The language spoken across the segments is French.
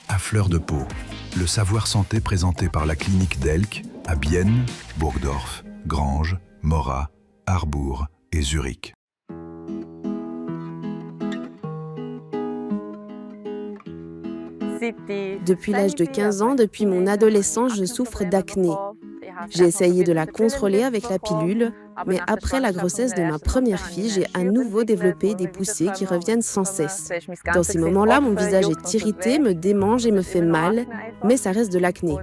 À fleur de peau, le savoir santé présenté par la clinique d'Elk à Bienne, Burgdorf, Granges, Morat, Harbourg et Zurich. Depuis l'âge de 15 ans, depuis mon adolescence, je souffre d'acné. J'ai essayé de la contrôler avec la pilule, mais après la grossesse de ma première fille, j'ai à nouveau développé des poussées qui reviennent sans cesse. Dans ces moments-là, mon visage est irrité, me démange et me fait mal, mais ça reste de l'acné.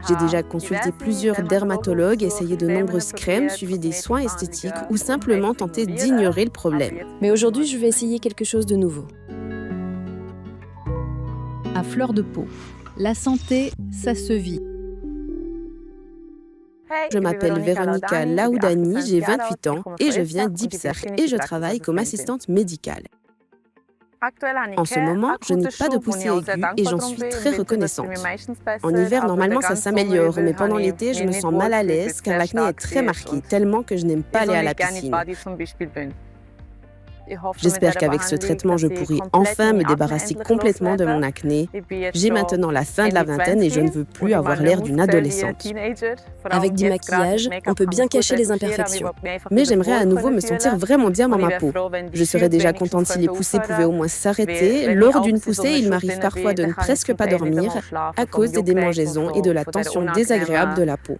J'ai déjà consulté plusieurs dermatologues, essayé de nombreuses crèmes, suivi des soins esthétiques ou simplement tenté d'ignorer le problème. Mais aujourd'hui, je vais essayer quelque chose de nouveau. À fleur de peau. La santé, ça se vit. Je m'appelle Véronica Laoudani, j'ai 28 ans et je viens d'Ipsach et je travaille comme assistante médicale. En ce moment, je n'ai pas de poussée aiguë et j'en suis très reconnaissante. En hiver, normalement, ça s'améliore, mais pendant l'été, je me sens mal à l'aise car l'acné est très marqué, tellement que je n'aime pas aller à la piscine. J'espère qu'avec ce traitement, je pourrai enfin me débarrasser complètement de mon acné. J'ai maintenant la fin de la vingtaine et je ne veux plus avoir l'air d'une adolescente. Avec du maquillage, on peut bien cacher les imperfections. Mais j'aimerais à nouveau me sentir vraiment bien dans ma peau. Je serais déjà contente si les poussées pouvaient au moins s'arrêter. Lors d'une poussée, il m'arrive parfois de ne presque pas dormir à cause des démangeaisons et de la tension désagréable de la peau.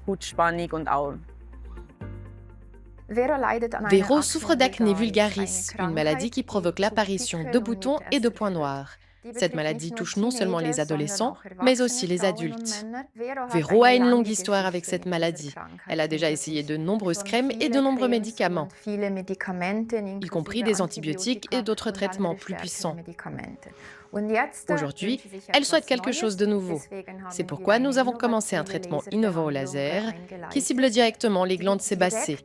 Véro souffre d'acné vulgaris, une maladie qui provoque l'apparition de boutons et de points noirs. Cette maladie touche non seulement les adolescents, mais aussi les adultes. Véro a une longue histoire avec cette maladie. Elle a déjà essayé de nombreuses crèmes et de nombreux médicaments, y compris des antibiotiques et d'autres traitements plus puissants. Aujourd'hui, elle souhaite quelque chose de nouveau. C'est pourquoi nous avons commencé un traitement innovant au laser qui cible directement les glandes sébacées.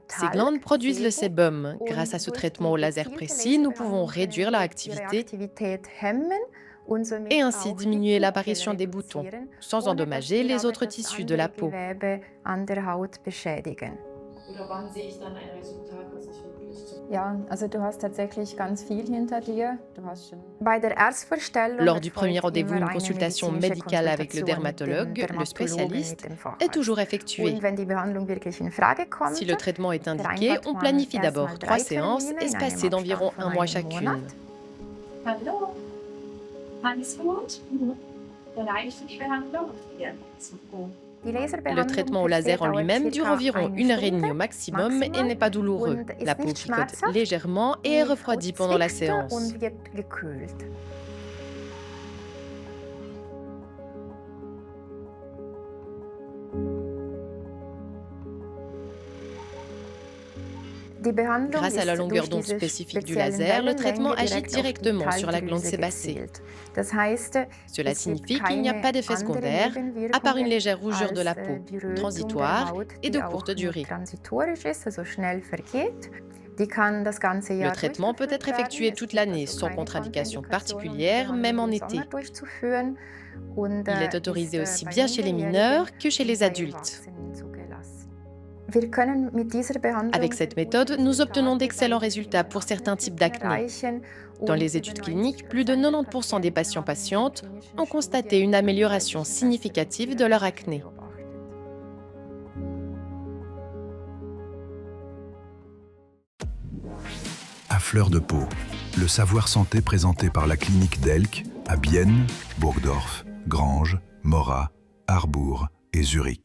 Ces glandes produisent le sébum. Grâce à ce traitement au laser précis, nous pouvons réduire leur activité et ainsi diminuer l'apparition des boutons, sans endommager les autres tissus de la peau. Lors du premier rendez-vous, une consultation médicale avec le dermatologue, le spécialiste, est toujours effectuée. Si le traitement est indiqué, on planifie d'abord 3 séances espacées d'environ 1 mois chacune. Le traitement au laser en lui-même dure environ 1h30 au maximum et n'est pas douloureux. La peau picote légèrement et est refroidie pendant la séance. Grâce à la longueur d'onde spécifique du laser, le traitement agit directement sur la glande sébacée. Cela signifie qu'il n'y a pas d'effet secondaire, à part une légère rougeur de la peau, transitoire et de courte durée. Le traitement peut être effectué toute l'année, sans contre-indication particulière, même en été. Il est autorisé aussi bien chez les mineurs que chez les adultes. Avec cette méthode, nous obtenons d'excellents résultats pour certains types d'acné. Dans les études cliniques, plus de 90% des patients-patientes ont constaté une amélioration significative de leur acné. À fleur de peau, le savoir santé présenté par la clinique d'Elk à Bienne, Burgdorf, Granges, Morat, Harbourg et Zurich.